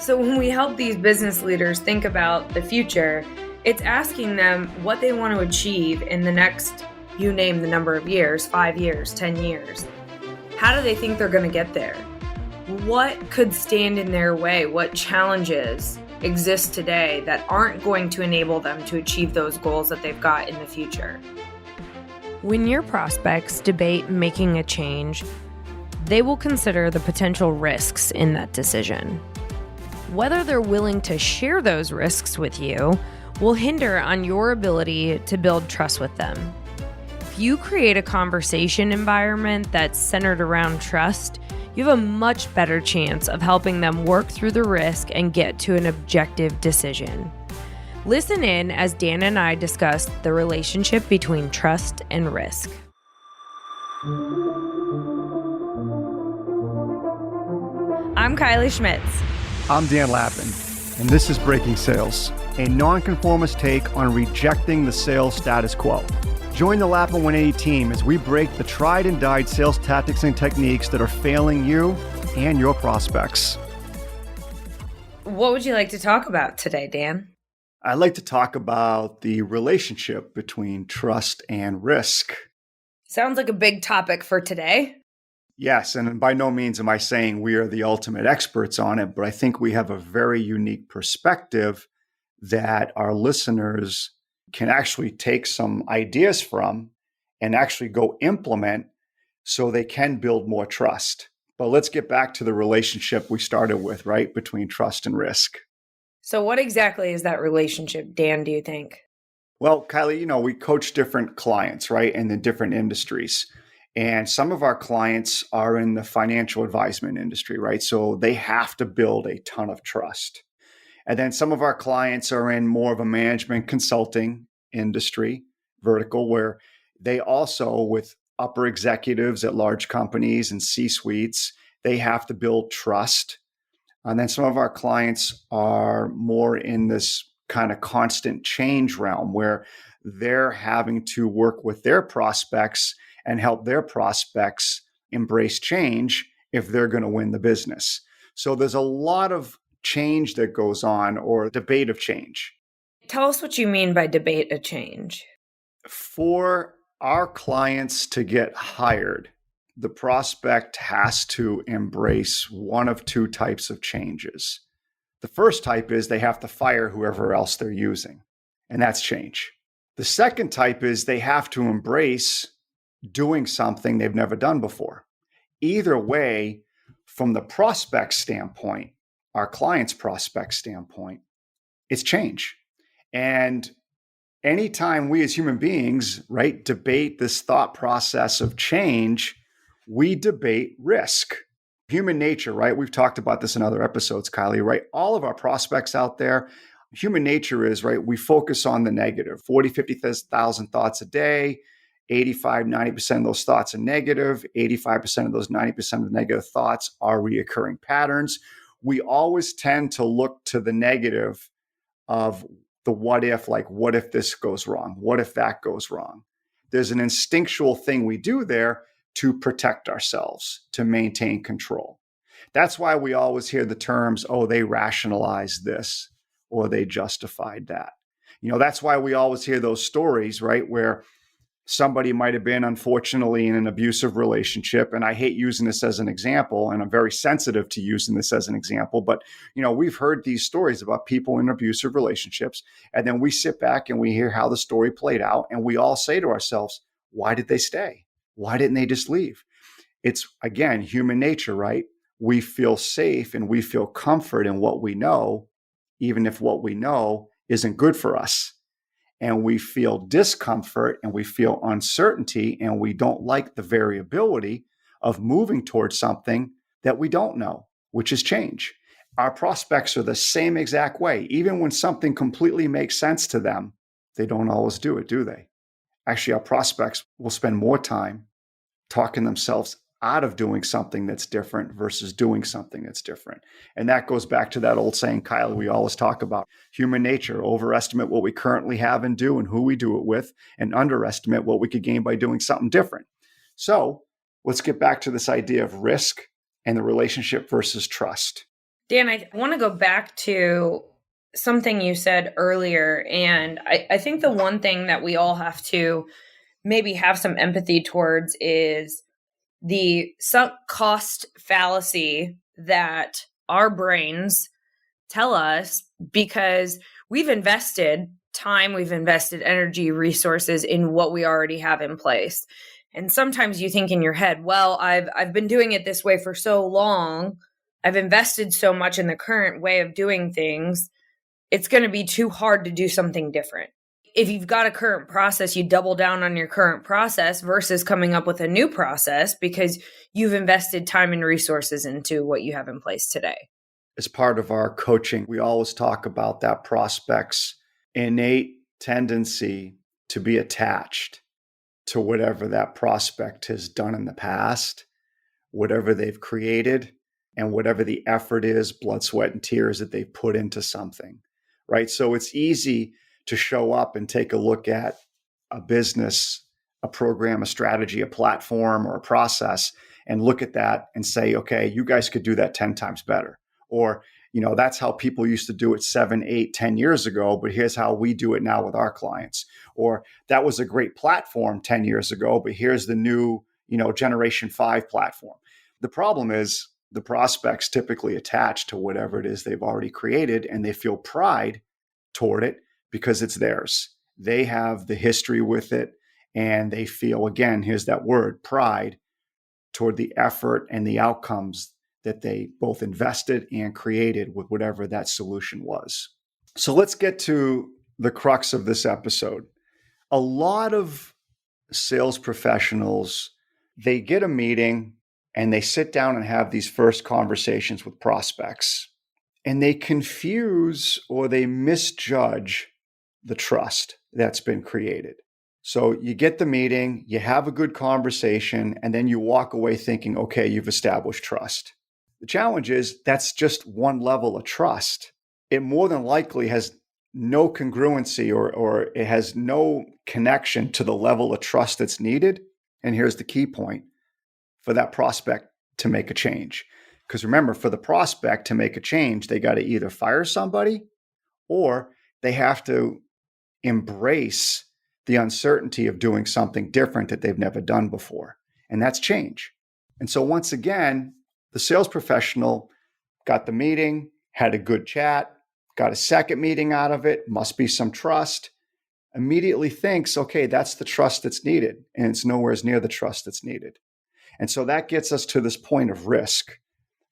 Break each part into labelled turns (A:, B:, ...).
A: So when we help these business leaders think about the future, it's asking them what they want to achieve in the next, you name the number of years, 5 years, 10 years. How do they think they're going to get there? What could stand in their way? What challenges exist today that aren't going to enable them to achieve those goals that they've got in the future? When your prospects debate making a change, they will consider the potential risks in that decision. Whether they're willing to share those risks with you will hinder on your ability to build trust with them. If you create a conversation environment that's centered around trust, you have a much better chance of helping them work through the risk and get to an objective decision. Listen in as Dan and I discuss the relationship between trust and risk. I'm Kylie Schmitz.
B: I'm Dan Lappin, and this is Breaking Sales, a nonconformist take on rejecting the sales status quo. Join the Lappin 180 team as we break the tried and died sales tactics and techniques that are failing you and your prospects.
A: What would you like to talk about today, Dan?
B: I'd like to talk about the relationship between trust and risk.
A: Sounds like a big topic for today.
B: Yes, and by no means am I saying we are the ultimate experts on it, but I think we have a very unique perspective that our listeners can actually take some ideas from and actually go implement so they can build more trust. But let's get back to the relationship we started with, right, between trust and risk.
A: So what exactly is that relationship, Dan, do you think?
B: Well, Kylie, we coach different clients, right, in the different industries. And some of our clients are in the financial advisement industry, right? So they have to build a ton of trust. And then some of our clients are in more of a management consulting industry vertical where they also, with upper executives at large companies and C-suites, they have to build trust. And then some of our clients are more in this kind of constant change realm where they're having to work with their prospects and help their prospects embrace change if they're going to win the business. So there's a lot of change that goes on, or debate of change.
A: Tell us what you mean by debate a change.
B: For our clients to get hired, the prospect has to embrace one of two types of changes. The first type is they have to fire whoever else they're using, and that's change. The second type is they have to embrace doing something they've never done before. Either way, from the prospect standpoint, our client's prospect standpoint, it's change. And anytime we as human beings, right, debate this thought process of change, we debate risk. Human nature, right? We've talked about this in other episodes, Kylie, right? All of our prospects out there, human nature is, right, we focus on the negative, 40, 50,000 thoughts a day. 85, 90% of those thoughts are negative. 85% of those 90% of negative thoughts are reoccurring patterns. We always tend to look to the negative of the what if, like, what if this goes wrong? What if that goes wrong? There's an instinctual thing we do there to protect ourselves, to maintain control. That's why we always hear the terms, oh, they rationalized this or they justified that. That's why we always hear those stories, right, where somebody might have been, unfortunately, in an abusive relationship. And I hate using this as an example, and I'm very sensitive to using this as an example. But, we've heard these stories about people in abusive relationships. And then we sit back and we hear how the story played out. And we all say to ourselves, why did they stay? Why didn't they just leave? It's, again, human nature, right? We feel safe and we feel comfort in what we know, even if what we know isn't good for us. And we feel discomfort and we feel uncertainty and we don't like the variability of moving towards something that we don't know, which is change. Our prospects are the same exact way. Even when something completely makes sense to them, they don't always do it, do they? Actually, our prospects will spend more time talking themselves out of doing something that's different versus doing something that's different. And that goes back to that old saying, Kylie, we always talk about human nature: overestimate what we currently have and do and who we do it with, and underestimate what we could gain by doing something different. So let's get back to this idea of risk and the relationship versus trust.
A: Dan, I want to go back to something you said earlier. And I think the one thing that we all have to maybe have some empathy towards is the sunk cost fallacy that our brains tell us, because we've invested time, we've invested energy, resources in what we already have in place. And sometimes you think in your head, well, I've been doing it this way for so long. I've invested so much in the current way of doing things. It's going to be too hard to do something different. If you've got a current process, you double down on your current process versus coming up with a new process because you've invested time and resources into what you have in place today.
B: As part of our coaching, we always talk about that prospect's innate tendency to be attached to whatever that prospect has done in the past, whatever they've created, and whatever the effort is, blood, sweat, and tears that they've put into something, right? So it's easy to show up and take a look at a business, a program, a strategy, a platform, or a process, and look at that and say, okay, you guys could do that 10 times better. Or, that's how people used to do it 7, 8, 10 years ago, but here's how we do it now with our clients. Or that was a great platform 10 years ago, but here's the new, Generation 5 platform. The problem is the prospects typically attach to whatever it is they've already created, and they feel pride toward it because it's theirs. They have the history with it, and they feel, again, here's that word, pride, toward the effort and the outcomes that they both invested and created with whatever that solution was. So let's get to the crux of this episode. A lot of sales professionals, they get a meeting and they sit down and have these first conversations with prospects, and they confuse or they misjudge the trust that's been created. So you get the meeting, you have a good conversation, and then you walk away thinking, okay, you've established trust. The challenge is that's just one level of trust. It more than likely has no congruency or it has no connection to the level of trust that's needed. And here's the key point: for that prospect to make a change. Because remember, for the prospect to make a change, they got to either fire somebody or they have to embrace the uncertainty of doing something different that they've never done before. And that's change. And so once again, the sales professional got the meeting, had a good chat, got a second meeting out of it, must be some trust, immediately thinks, okay, that's the trust that's needed. And it's nowhere near the trust that's needed. And so that gets us to this point of risk.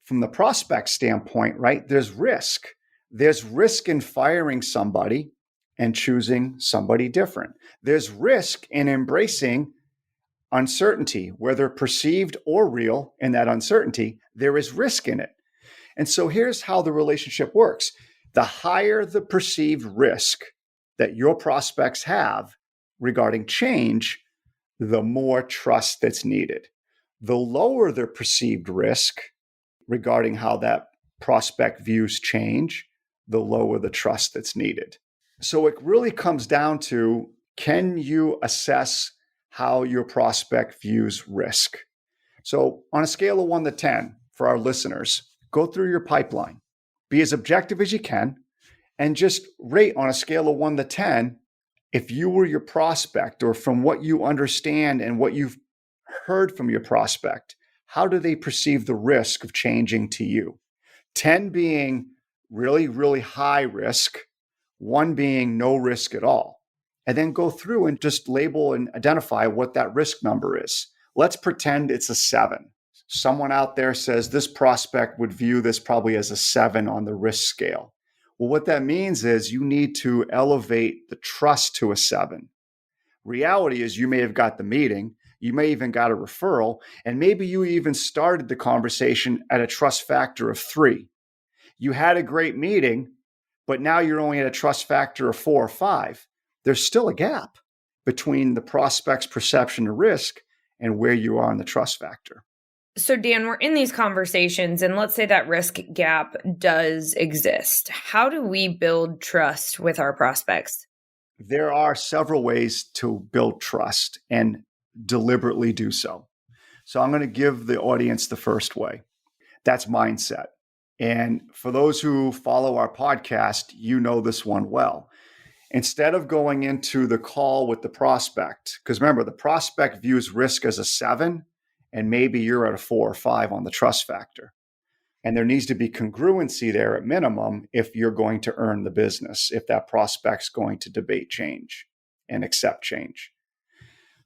B: From the prospect standpoint, right, there's risk. There's risk in firing somebody and choosing somebody different. There's risk in embracing uncertainty, whether perceived or real, in that uncertainty, there is risk in it. And so here's how the relationship works. The higher the perceived risk that your prospects have regarding change, the more trust that's needed. The lower the perceived risk regarding how that prospect views change, the lower the trust that's needed. So it really comes down to, can you assess how your prospect views risk? So on a scale of 1 to 10 for our listeners, go through your pipeline, be as objective as you can, and just rate on a scale of 1 to 10, if you were your prospect, or from what you understand and what you've heard from your prospect, how do they perceive the risk of changing to you? 10 being really, really high risk, 1 being no risk at all. And then go through and just label and identify what that risk number is. Let's pretend it's a 7. Someone out there says this prospect would view this probably as a 7 on the risk scale. Well, what that means is you need to elevate the trust to a 7. Reality is you may have got the meeting, you may even got a referral, and maybe you even started the conversation at a trust factor of 3. You had a great meeting, but now you're only at a trust factor of 4 or 5. There's still a gap between the prospect's perception of risk and where you are in the trust factor.
A: So Dan, we're in these conversations, and let's say that risk gap does exist. How do we build trust with our prospects?
B: There are several ways to build trust and deliberately do so. So I'm going to give the audience the first way. That's mindset. And for those who follow our podcast, you know this one well. Instead of going into the call with the prospect, because remember, the prospect views risk as a 7, and maybe you're at a 4 or 5 on the trust factor. And there needs to be congruency there at minimum if you're going to earn the business, if that prospect's going to debate change and accept change.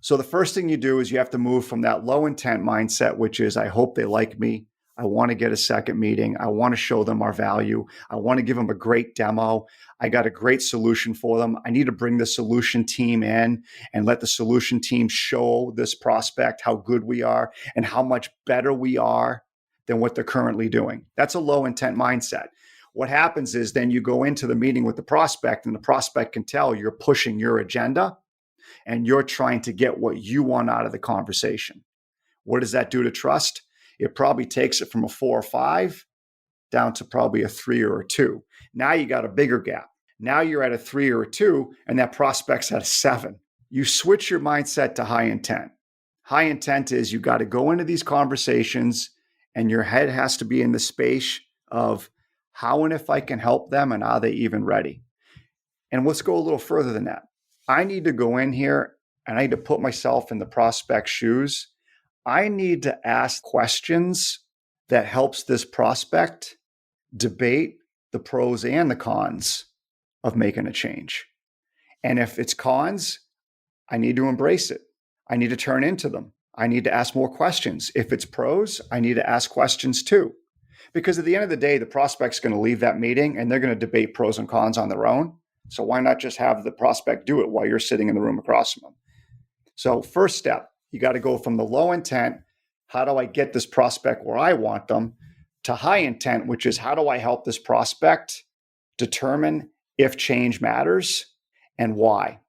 B: So the first thing you do is you have to move from that low intent mindset, which is, I hope they like me. I want to get a second meeting. I want to show them our value. I want to give them a great demo. I got a great solution for them. I need to bring the solution team in and let the solution team show this prospect how good we are and how much better we are than what they're currently doing. That's a low intent mindset. What happens is then you go into the meeting with the prospect and the prospect can tell you're pushing your agenda and you're trying to get what you want out of the conversation. What does that do to trust? It probably takes it from a 4 or 5 down to probably a 3 or a 2. Now you got a bigger gap. Now you're at a 3 or a 2, and that prospect's at a 7. You switch your mindset to high intent. High intent is you got to go into these conversations, and your head has to be in the space of how and if I can help them, and are they even ready? And let's go a little further than that. I need to go in here, and I need to put myself in the prospect's shoes. I need to ask questions that helps this prospect debate the pros and the cons of making a change. And if it's cons, I need to embrace it. I need to turn into them. I need to ask more questions. If it's pros, I need to ask questions too. Because at the end of the day, the prospect's going to leave that meeting and they're going to debate pros and cons on their own. So why not just have the prospect do it while you're sitting in the room across from them? So first step, you got to go from the low intent, how do I get this prospect where I want them, to high intent, which is how do I help this prospect determine if change matters and why?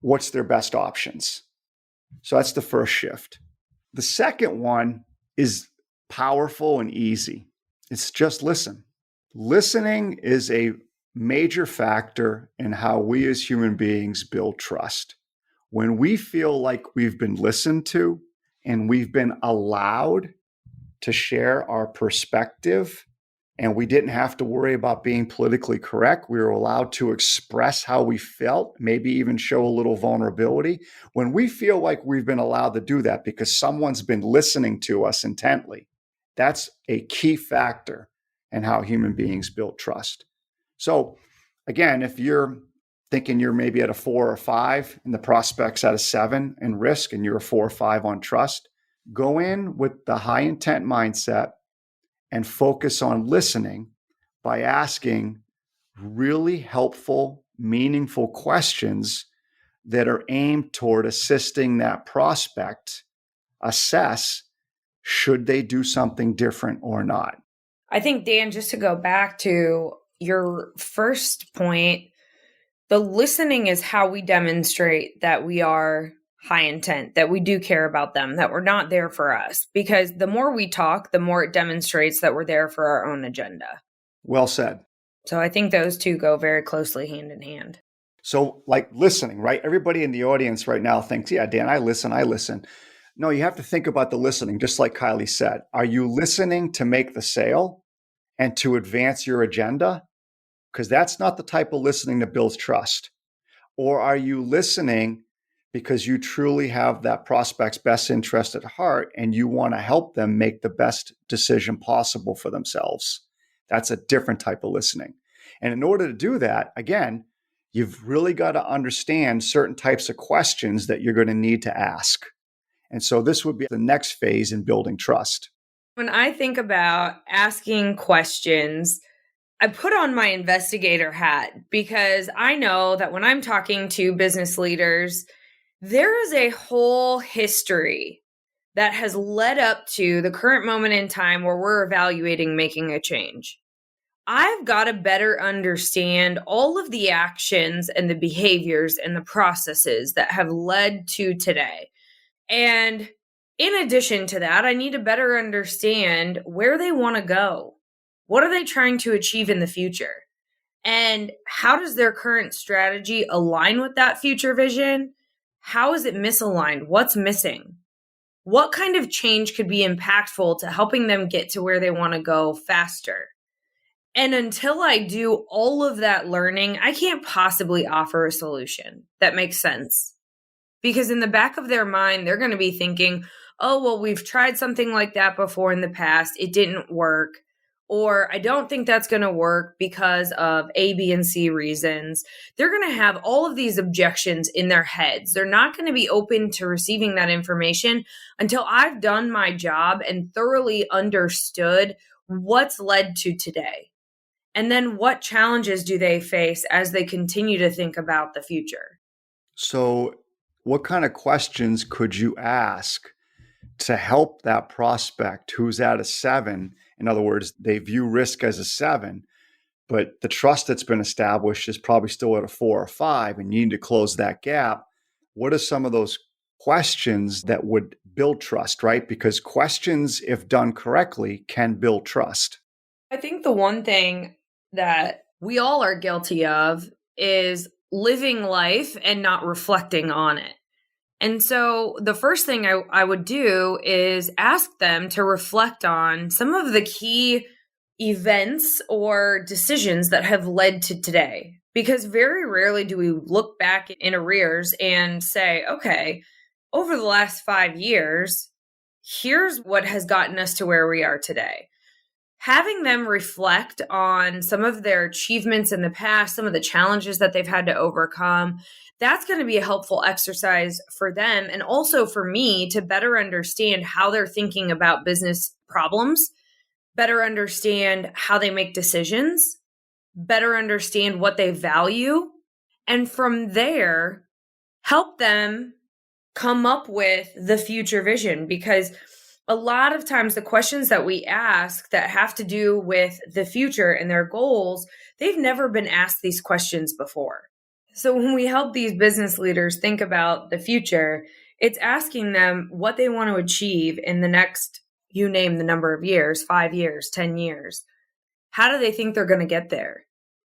B: What's their best options? So that's the first shift. The second one is powerful and easy. It's just listen. Listening is a major factor in how we as human beings build trust. When we feel like we've been listened to and we've been allowed to share our perspective, and we didn't have to worry about being politically correct, we were allowed to express how we felt, maybe even show a little vulnerability. When we feel like we've been allowed to do that because someone's been listening to us intently, that's a key factor in how human beings build trust. So again, if you're thinking you're maybe at a 4 or 5 and the prospect's at a 7 in risk and you're a 4 or 5 on trust, go in with the high intent mindset and focus on listening by asking really helpful, meaningful questions that are aimed toward assisting that prospect assess should they do something different or not.
A: I think, Dan, just to go back to your first point, the listening is how we demonstrate that we are high intent, that we do care about them, that we're not there for us. Because the more we talk, the more it demonstrates that we're there for our own agenda.
B: Well said.
A: So I think those two go very closely hand in hand.
B: So like listening, right? Everybody in the audience right now thinks, yeah, Dan, I listen. No, you have to think about the listening, just like Kiley said. Are you listening to make the sale and to advance your agenda? Because that's not the type of listening that builds trust. Or are you listening because you truly have that prospect's best interest at heart and you want to help them make the best decision possible for themselves? That's a different type of listening. And in order to do that, again, you've really got to understand certain types of questions that you're going to need to ask. And so this would be the next phase in building trust.
A: When I think about asking questions, I put on my investigator hat because I know that when I'm talking to business leaders, there is a whole history that has led up to the current moment in time where we're evaluating making a change. I've got to better understand all of the actions and the behaviors and the processes that have led to today. And in addition to that, I need to better understand where they want to go. What are they trying to achieve in the future? And how does their current strategy align with that future vision? How is it misaligned? What's missing? What kind of change could be impactful to helping them get to where they want to go faster? And until I do all of that learning, I can't possibly offer a solution that makes sense. Because in the back of their mind, they're going to be thinking, oh, well, we've tried something like that before in the past. It didn't work. Or I don't think that's going to work because of A, B, and C reasons. They're going to have all of these objections in their heads. They're not going to be open to receiving that information until I've done my job and thoroughly understood what's led to today. And then what challenges do they face as they continue to think about the future?
B: So, what kind of questions could you ask to help that prospect who's at a 7? In other words, they view risk as a 7, but the trust that's been established is probably still at a 4 or 5, and you need to close that gap. What are some of those questions that would build trust, right? Because questions, if done correctly, can build trust.
A: I think the one thing that we all are guilty of is living life and not reflecting on it. And so the first thing I would do is ask them to reflect on some of the key events or decisions that have led to today. Because very rarely do we look back in arrears and say, okay, over the last 5 years, here's what has gotten us to where we are today. Having them reflect on some of their achievements in the past, some of the challenges that they've had to overcome, that's going to be a helpful exercise for them and also for me to better understand how they're thinking about business problems, better understand how they make decisions, better understand what they value, and from there, help them come up with the future vision. Because a lot of times the questions that we ask that have to do with the future and their goals, they've never been asked these questions before. So when we help these business leaders think about the future, it's asking them what they want to achieve in the next, you name the number of years, 5 years, 10 years. How do they think they're going to get there?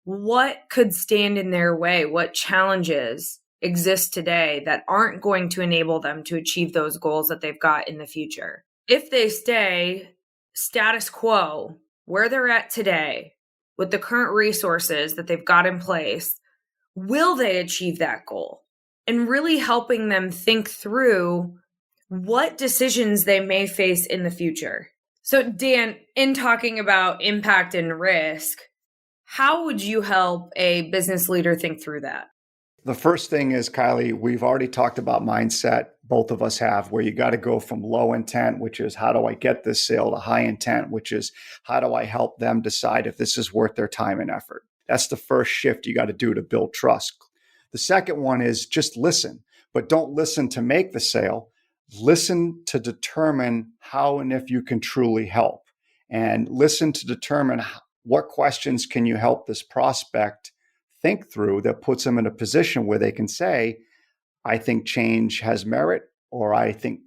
A: What could stand in their way? What challenges exist today that aren't going to enable them to achieve those goals that they've got in the future? If they stay status quo, where they're at today, with the current resources that they've got in place, will they achieve that goal? And really helping them think through what decisions they may face in the future. So, Dan, in talking about impact and risk, how would you help a business leader think through that?
B: The first thing is, Kylie, we've already talked about mindset. Both of us have, where you got to go from low intent, which is how do I get this sale, to high intent, which is how do I help them decide if this is worth their time and effort. That's the first shift you got to do to build trust. The second one is just listen, but don't listen to make the sale. Listen to determine how and if you can truly help, and listen to determine what questions can you help this prospect think through that puts them in a position where they can say, I think change has merit, or I think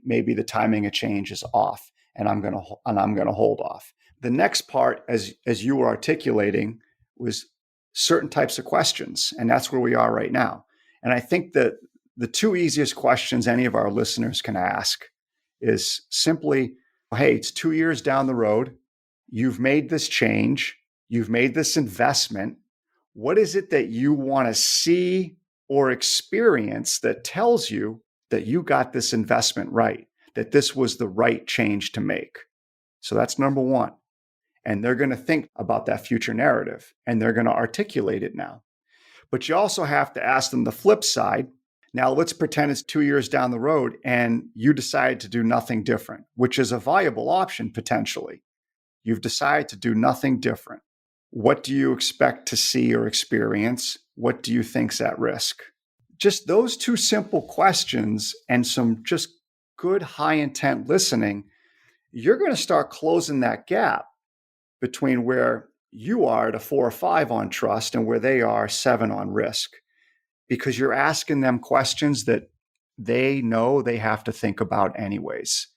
B: maybe the timing of change is off, and I'm going to hold off. The next part, as you were articulating, was certain types of questions, and that's where we are right now. And I think that the two easiest questions any of our listeners can ask is simply, hey, it's 2 years down the road. You've made this change. You've made this investment. What is it that you want to see or experience that tells you that you got this investment right, that this was the right change to make? So that's number one. And they're going to think about that future narrative, and they're going to articulate it now. But you also have to ask them the flip side. Now, let's pretend it's 2 years down the road and you decide to do nothing different, which is a viable option potentially. You've decided to do nothing different. What do you expect to see or experience? What do you think's at risk? Just those two simple questions and some just good high intent listening, you're going to start closing that gap between where you are at a 4 or 5 on trust and where they are 7 on risk, because you're asking them questions that they know they have to think about anyways,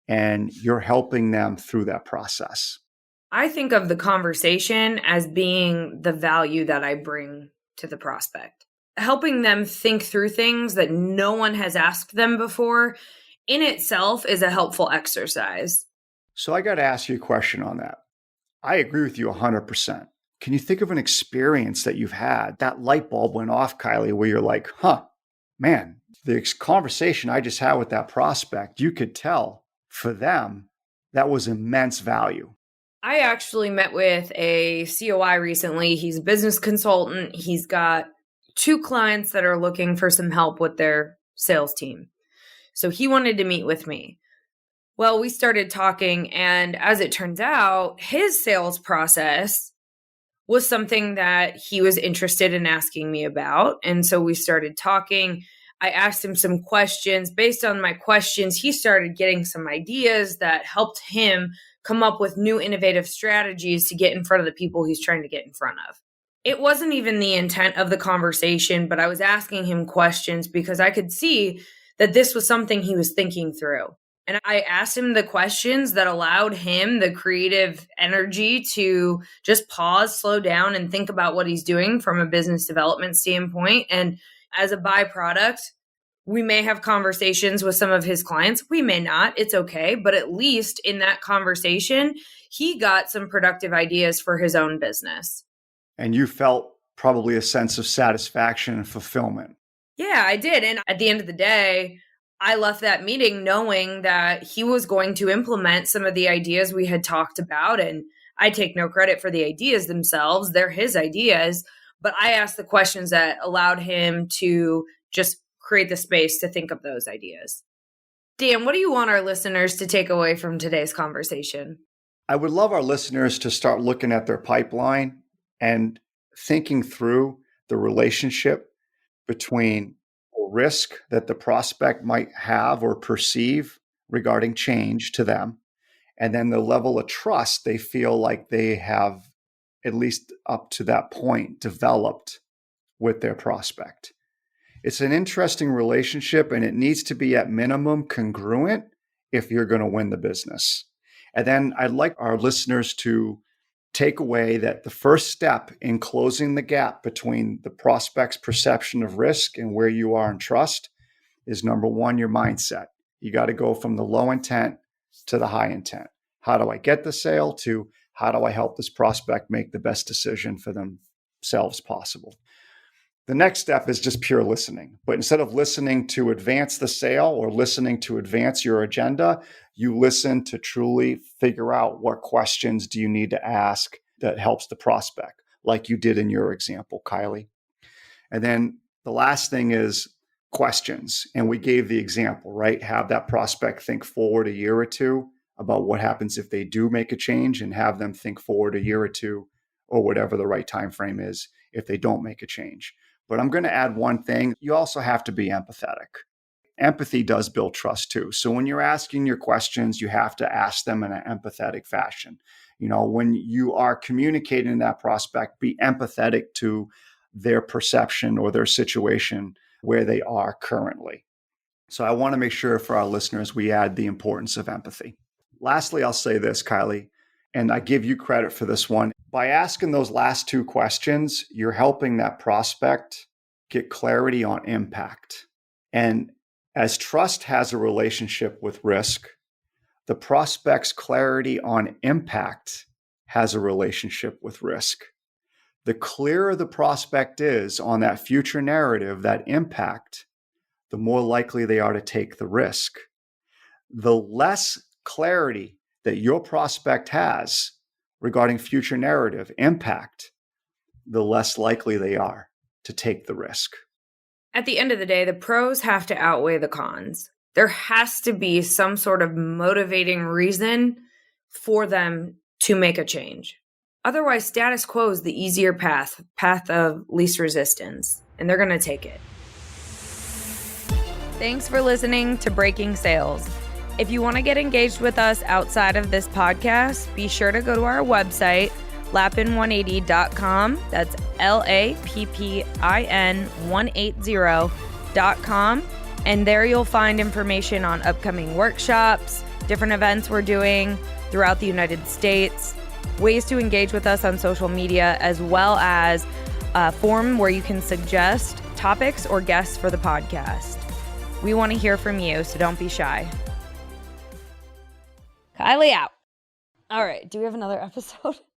B: and you're helping them through that process.
A: I think of the conversation as being the value that I bring to the prospect, helping them think through things that no one has asked them before in itself is a helpful exercise.
B: So I got to ask you a question on that. I agree with you 100%. Can you think of an experience that you've had, that light bulb went off, Kylie, where you're like, man, the conversation I just had with that prospect, you could tell for them, that was immense value.
A: I actually met with a COI recently. He's a business consultant. He's got 2 clients that are looking for some help with their sales team. So he wanted to meet with me. Well, we started talking, and as it turns out, his sales process was something that he was interested in asking me about. And so we started talking. I asked him some questions. Based on my questions, he started getting some ideas that helped him come up with new innovative strategies to get in front of the people he's trying to get in front of. It wasn't even the intent of the conversation, but I was asking him questions because I could see that this was something he was thinking through. And I asked him the questions that allowed him the creative energy to just pause, slow down, and think about what he's doing from a business development standpoint. And as a byproduct, we may have conversations with some of his clients. We may not. It's okay. But at least in that conversation, he got some productive ideas for his own business.
B: And you felt probably a sense of satisfaction and fulfillment.
A: Yeah, I did. And at the end of the day, I left that meeting knowing that he was going to implement some of the ideas we had talked about. And I take no credit for the ideas themselves. They're his ideas. But I asked the questions that allowed him to just create the space to think of those ideas. Dan, what do you want our listeners to take away from today's conversation?
B: I would love our listeners to start looking at their pipeline and thinking through the relationship between risk that the prospect might have or perceive regarding change to them, and then the level of trust they feel like they have, at least up to that point, developed with their prospect. It's an interesting relationship, and it needs to be at minimum congruent if you're going to win the business. And then I'd like our listeners to take away that the first step in closing the gap between the prospect's perception of risk and where you are in trust is, number one, your mindset. You got to go from the low intent to the high intent. How do I get the sale to how do I help this prospect make the best decision for themselves possible? The next step is just pure listening. But instead of listening to advance the sale or listening to advance your agenda, you listen to truly figure out what questions do you need to ask that helps the prospect, like you did in your example, Kylie. And then the last thing is questions. And we gave the example, right? Have that prospect think forward a year or two about what happens if they do make a change, and have them think forward a year or two or whatever the right time frame is if they don't make a change. But I'm going to add one thing. You also have to be empathetic. Empathy does build trust too. So when you're asking your questions, you have to ask them in an empathetic fashion. You know, when you are communicating to that prospect, be empathetic to their perception or their situation where they are currently. So I want to make sure for our listeners, we add the importance of empathy. Lastly, I'll say this, Kylie, and I give you credit for this one. By asking those last 2 questions, you're helping that prospect get clarity on impact. And as trust has a relationship with risk, the prospect's clarity on impact has a relationship with risk. The clearer the prospect is on that future narrative, that impact, the more likely they are to take the risk. The less clarity that your prospect has regarding future narrative impact, the less likely they are to take the risk.
A: At the end of the day, the pros have to outweigh the cons. There has to be some sort of motivating reason for them to make a change. Otherwise, status quo is the easier path of least resistance, and they're going to take it. Thanks for listening to Breaking Sales. If you want to get engaged with us outside of this podcast, be sure to go to our website, lappin180.com. That's LAPPIN180.com. And there you'll find information on upcoming workshops, different events we're doing throughout the United States, ways to engage with us on social media, as well as a form where you can suggest topics or guests for the podcast. We want to hear from you, so don't be shy. Kylie out. All right. Do we have another episode?